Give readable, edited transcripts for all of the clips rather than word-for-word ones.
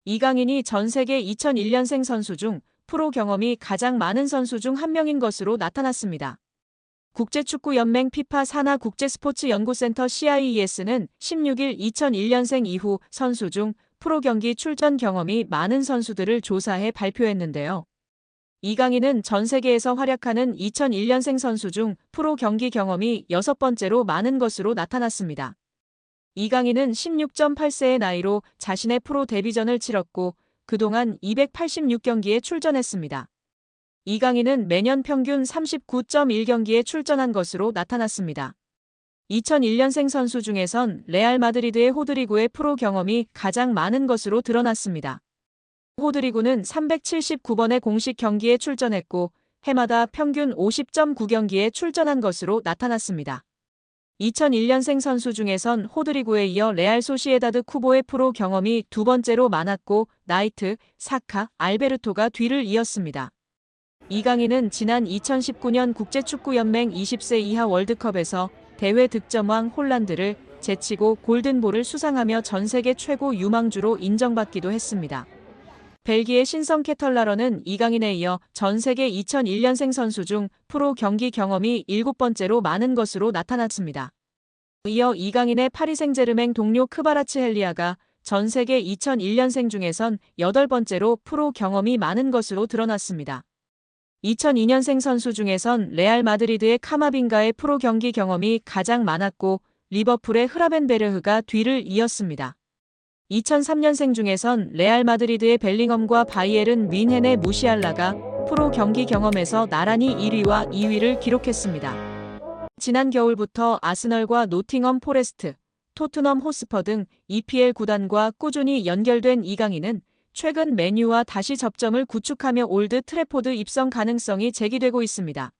이강인이 전 세계 2001년생 선수 중 프로 경험이 가장 많은 선수 중 한 명인 것으로 나타났습니다. 국제축구연맹 피파 산하 국제스포츠연구센터 CIES는 16일 2001년생 이후 선수 중 프로 경기 출전 경험이 많은 선수들을 조사해 발표했는데요. 이강인은 전 세계에서 활약하는 2001년생 선수 중 프로 경기 경험이 6번째로 많은 것으로 나타났습니다. 이강인은 16.8세의 나이로 자신의 프로 데뷔전을 치렀고 그동안 286경기에 출전했습니다. 이강인은 매년 평균 39.1경기에 출전한 것으로 나타났습니다. 2001년생 선수 중에선 레알 마드리드의 호드리구의 프로 경험이 가장 많은 것으로 드러났습니다. 호드리구는 379번의 공식 경기에 출전했고 해마다 평균 50.9경기에 출전한 것으로 나타났습니다. 2001년생 선수 중에선 호드리구에 이어 레알 소시에다드 쿠보의 프로 경험이 두 번째로 많았고 나이트, 사카, 알베르토가 뒤를 이었습니다. 이강인은 지난 2019년 국제축구연맹 20세 이하 월드컵에서 대회 득점왕 홀란드를 제치고 골든볼을 수상하며 전 세계 최고 유망주로 인정받기도 했습니다. 벨기에 신성 케털라러는 이강인에 이어 전 세계 2001년생 선수 중 프로 경기 경험이 7번째로 많은 것으로 나타났습니다. 이어 이강인의 파리 생제르맹 동료 크바라츠헬리아가 전 세계 2001년생 중에선 8번째로 프로 경험이 많은 것으로 드러났습니다. 2002년생 선수 중에선 레알 마드리드의 카마빙가의 프로 경기 경험이 가장 많았고 리버풀의 흐라벤베르흐가 뒤를 이었습니다. 2003년생 중에선 레알 마드리드의 벨링엄과 바이에른 뮌헨의 무시알라가 프로 경기 경험에서 나란히 1위와 2위를 기록했습니다. 지난 겨울부터 아스널과 노팅엄 포레스트, 토트넘 호스퍼 등 EPL 구단과 꾸준히 연결된 이강인은 최근 맨유와 다시 접점을 구축하며 올드 트래포드 입성 가능성이 제기되고 있습니다.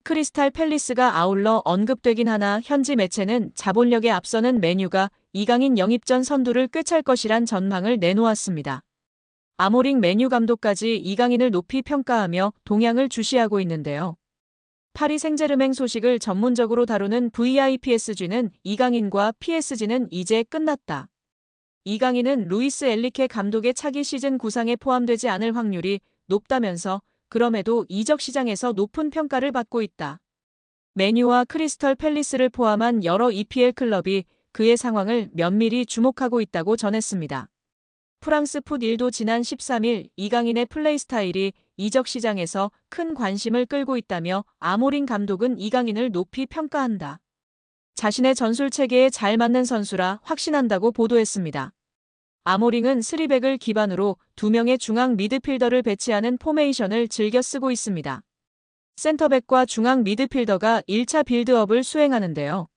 크리스탈 팰리스가 아울러 언급되긴 하나 현지 매체는 자본력에 앞서는 맨유가 이강인 영입 전 선두를 꿰찰 것이란 전망을 내놓았습니다. 아모링 맨유 감독까지 이강인을 높이 평가하며 동향을 주시하고 있는데요. 파리 생제르맹 소식을 전문적으로 다루는 VIPSG는 이강인과 PSG는 이제 끝났다. 이강인은 루이스 엘리케 감독의 차기 시즌 구상에 포함되지 않을 확률이 높다면서 그럼에도 이적 시장에서 높은 평가를 받고 있다. 맨유와 크리스털 팰리스를 포함한 여러 EPL 클럽이 그의 상황을 면밀히 주목하고 있다고 전했습니다. 프랑스 풋1도 지난 13일 이강인의 플레이 스타일이 이적 시장에서 큰 관심을 끌고 있다며 아모링 감독은 이강인을 높이 평가한다. 자신의 전술 체계에 잘 맞는 선수라 확신한다고 보도했습니다. 아모링은 3백을 기반으로 2명의 중앙 미드필더를 배치하는 포메이션을 즐겨 쓰고 있습니다. 센터백과 중앙 미드필더가 1차 빌드업을 수행하는데요.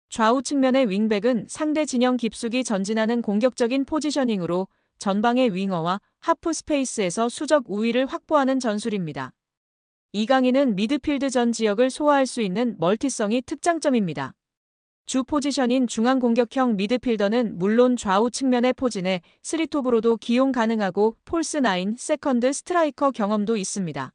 좌우 측면의 윙백은 상대 진영 깊숙이 전진하는 공격적인 포지셔닝으로 전방의 윙어와 하프 스페이스에서 수적 우위를 확보하는 전술입니다. 이강인은 미드필드 전 지역을 소화할 수 있는 멀티성이 특장점입니다. 주 포지션인 중앙 공격형 미드필더는 물론 좌우 측면의 포진에 3톱으로도 기용 가능하고 폴스 9, 세컨드 스트라이커 경험도 있습니다.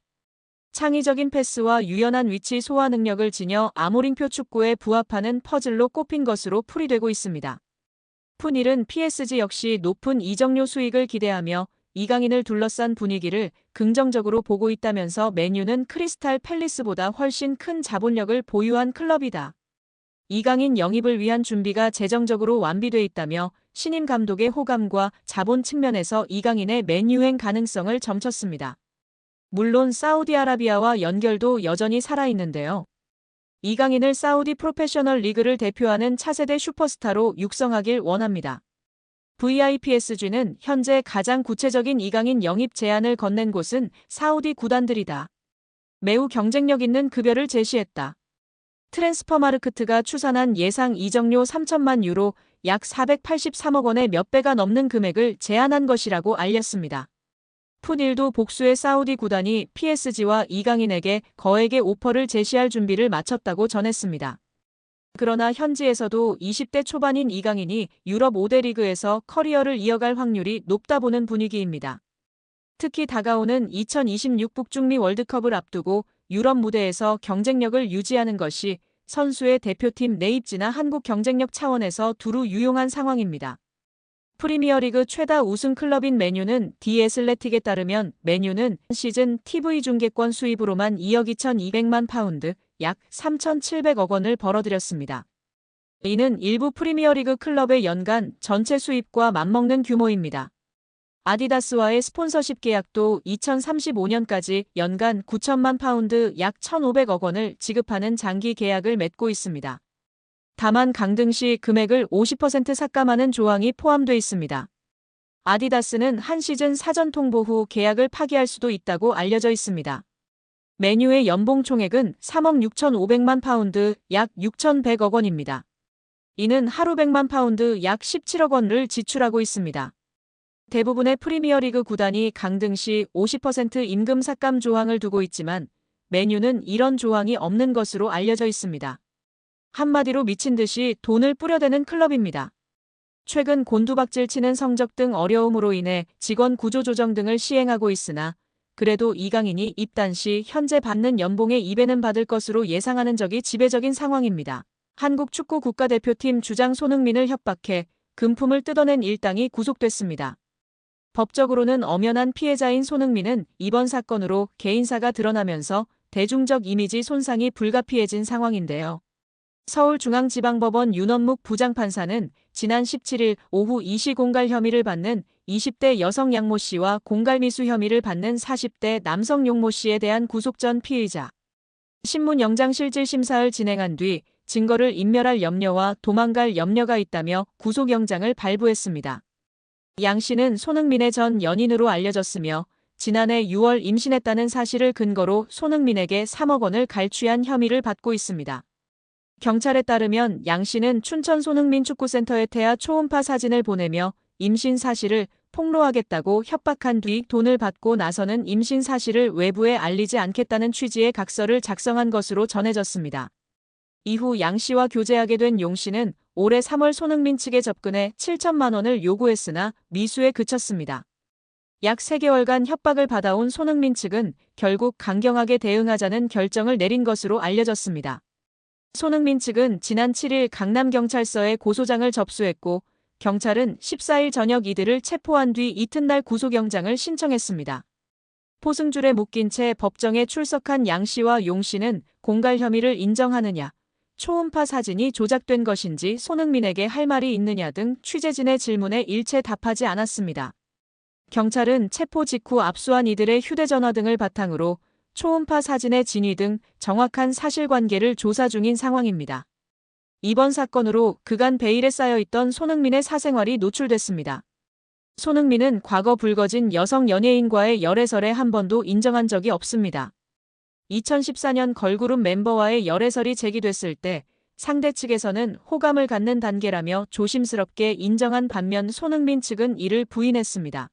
창의적인 패스와 유연한 위치 소화 능력을 지녀 아모링표 축구에 부합하는 퍼즐로 꼽힌 것으로 풀이되고 있습니다. 풋1은 PSG 역시 높은 이적료 수익을 기대하며 이강인을 둘러싼 분위기를 긍정적으로 보고 있다면서 맨유는 크리스탈 팰리스보다 훨씬 큰 자본력을 보유한 클럽이다. 이강인 영입을 위한 준비가 재정적으로 완비돼 있다며 신임 감독의 호감과 자본 측면에서 이강인의 맨유행 가능성을 점쳤습니다. 물론 사우디아라비아와 연결도 여전히 살아있는데요. 이강인을 사우디 프로페셔널 리그를 대표하는 차세대 슈퍼스타로 육성하길 원합니다. VIPSG는 현재 가장 구체적인 이강인 영입 제안을 건넨 곳은 사우디 구단들이다. 매우 경쟁력 있는 급여를 제시했다. 트랜스퍼마르크트가 추산한 예상 이적료 3천만 유로 약 483억 원의 몇 배가 넘는 금액을 제안한 것이라고 알렸습니다. 풋1도 복수의 사우디 구단이 PSG와 이강인에게 거액의 오퍼를 제시할 준비를 마쳤다고 전했습니다. 그러나 현지에서도 20대 초반인 이강인이 유럽 5대 리그에서 커리어를 이어갈 확률이 높다 보는 분위기입니다. 특히 다가오는 2026 북중미 월드컵을 앞두고 유럽 무대에서 경쟁력을 유지하는 것이 선수의 대표팀 내 입지나 한국 경쟁력 차원에서 두루 유용한 상황입니다. 프리미어리그 최다 우승 클럽인 맨유는 디 애슬레틱에 따르면 맨유는 시즌 TV 중계권 수입으로만 2억 2,200만 파운드, 약 3,700억 원을 벌어들였습니다. 이는 일부 프리미어리그 클럽의 연간 전체 수입과 맞먹는 규모입니다. 아디다스와의 스폰서십 계약도 2035년까지 연간 9천만 파운드 약 1,500억 원을 지급하는 장기 계약을 맺고 있습니다. 다만 강등 시 금액을 50% 삭감하는 조항이 포함돼 있습니다. 아디다스는 한 시즌 사전 통보 후 계약을 파기할 수도 있다고 알려져 있습니다. 맨유의 연봉 총액은 3억 6,500만 파운드 약 6,100억 원입니다. 이는 하루 100만 파운드 약 17억 원을 지출하고 있습니다. 대부분의 프리미어리그 구단이 강등 시 50% 임금 삭감 조항을 두고 있지만 맨유는 이런 조항이 없는 것으로 알려져 있습니다. 한마디로 미친 듯이 돈을 뿌려대는 클럽입니다. 최근 곤두박질 치는 성적 등 어려움으로 인해 직원 구조 조정 등을 시행하고 있으나 그래도 이강인이 입단 시 현재 받는 연봉의 2배는 받을 것으로 예상하는 적이 지배적인 상황입니다. 한국 축구 국가대표팀 주장 손흥민을 협박해 금품을 뜯어낸 일당이 구속됐습니다. 법적으로는 엄연한 피해자인 손흥민은 이번 사건으로 개인사가 드러나면서 대중적 이미지 손상이 불가피해진 상황인데요. 서울중앙지방법원 윤원묵 부장판사는 지난 17일 오후 이시 공갈 혐의를 받는 20대 여성 양모 씨와 공갈미수 혐의를 받는 40대 남성 용모 씨에 대한 구속 전 피의자 신문 영장실질심사를 진행한 뒤 증거를 인멸할 염려와 도망갈 염려가 있다며 구속영장을 발부했습니다. 양 씨는 손흥민의 전 연인으로 알려졌으며 지난해 6월 임신했다는 사실을 근거로 손흥민에게 3억 원을 갈취한 혐의를 받고 있습니다. 경찰에 따르면 양 씨는 춘천 손흥민 축구센터에 태아 초음파 사진을 보내며 임신 사실을 폭로하겠다고 협박한 뒤 돈을 받고 나서는 임신 사실을 외부에 알리지 않겠다는 취지의 각서를 작성한 것으로 전해졌습니다. 이후 양 씨와 교제하게 된 용 씨는 올해 3월 손흥민 측에 접근해 7천만 원을 요구했으나 미수에 그쳤습니다. 약 3개월간 협박을 받아온 손흥민 측은 결국 강경하게 대응하자는 결정을 내린 것으로 알려졌습니다. 손흥민 측은 지난 7일 강남경찰서에 고소장을 접수했고 경찰은 14일 저녁 이들을 체포한 뒤 이튿날 구속영장을 신청했습니다. 포승줄에 묶인 채 법정에 출석한 양 씨와 용 씨는 공갈 혐의를 인정하느냐, 초음파 사진이 조작된 것인지 손흥민에게 할 말이 있느냐 등 취재진의 질문에 일체 답하지 않았습니다. 경찰은 체포 직후 압수한 이들의 휴대전화 등을 바탕으로 초음파 사진의 진위 등 정확한 사실관계를 조사 중인 상황입니다. 이번 사건으로 그간 베일에 쌓여있던 손흥민의 사생활이 노출됐습니다. 손흥민은 과거 불거진 여성 연예인과의 열애설에 한 번도 인정한 적이 없습니다. 2014년 걸그룹 멤버와의 열애설이 제기됐을 때 상대 측에서는 호감을 갖는 단계라며 조심스럽게 인정한 반면 손흥민 측은 이를 부인했습니다.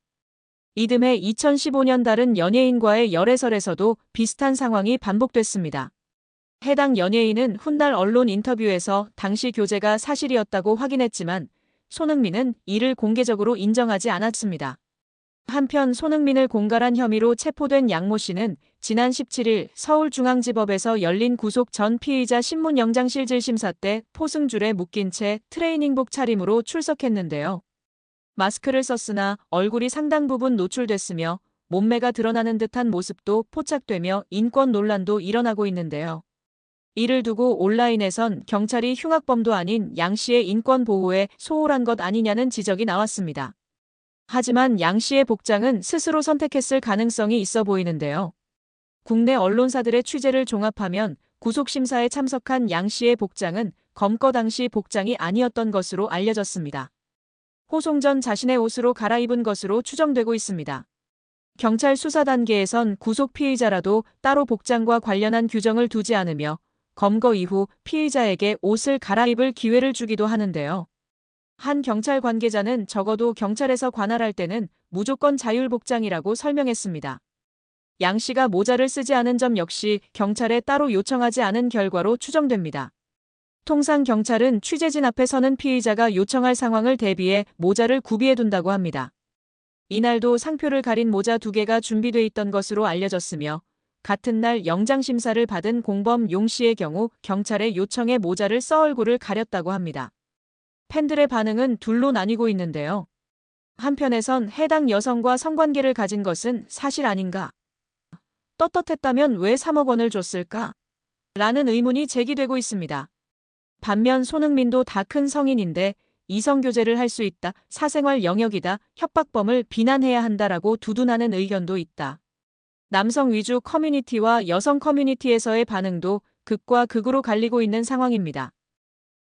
이듬해 2015년 다른 연예인과의 열애설에서도 비슷한 상황이 반복됐습니다. 해당 연예인은 훗날 언론 인터뷰에서 당시 교제가 사실이었다고 확인했지만 손흥민은 이를 공개적으로 인정하지 않았습니다. 한편 손흥민을 공갈한 혐의로 체포된 양모 씨는 지난 17일 서울중앙지법에서 열린 구속 전 피의자 신문 영장실질심사 때 포승줄에 묶인 채 트레이닝복 차림으로 출석했는데요. 마스크를 썼으나 얼굴이 상당 부분 노출됐으며 몸매가 드러나는 듯한 모습도 포착되며 인권 논란도 일어나고 있는데요. 이를 두고 온라인에선 경찰이 흉악범도 아닌 양 씨의 인권 보호에 소홀한 것 아니냐는 지적이 나왔습니다. 하지만 양 씨의 복장은 스스로 선택했을 가능성이 있어 보이는데요. 국내 언론사들의 취재를 종합하면 구속심사에 참석한 양 씨의 복장은 검거 당시 복장이 아니었던 것으로 알려졌습니다. 호송 전 자신의 옷으로 갈아입은 것으로 추정되고 있습니다. 경찰 수사 단계에선 구속 피의자라도 따로 복장과 관련한 규정을 두지 않으며 검거 이후 피의자에게 옷을 갈아입을 기회를 주기도 하는데요. 한 경찰 관계자는 적어도 경찰에서 관할할 때는 무조건 자율복장이라고 설명했습니다. 양 씨가 모자를 쓰지 않은 점 역시 경찰에 따로 요청하지 않은 결과로 추정됩니다. 통상 경찰은 취재진 앞에 서는 피의자가 요청할 상황을 대비해 모자를 구비해둔다고 합니다. 이날도 상표를 가린 모자 2개가 준비돼 있던 것으로 알려졌으며 같은 날 영장심사를 받은 공범 용 씨의 경우 경찰의 요청에 모자를 써 얼굴을 가렸다고 합니다. 팬들의 반응은 둘로 나뉘고 있는데요. 한편에선 해당 여성과 성관계를 가진 것은 사실 아닌가? 떳떳했다면 왜 3억 원을 줬을까? 라는 의문이 제기되고 있습니다. 반면 손흥민도 다 큰 성인인데 이성교제를 할 수 있다, 사생활 영역이다, 협박범을 비난해야 한다라고 두둔하는 의견도 있다. 남성 위주 커뮤니티와 여성 커뮤니티에서의 반응도 극과 극으로 갈리고 있는 상황입니다.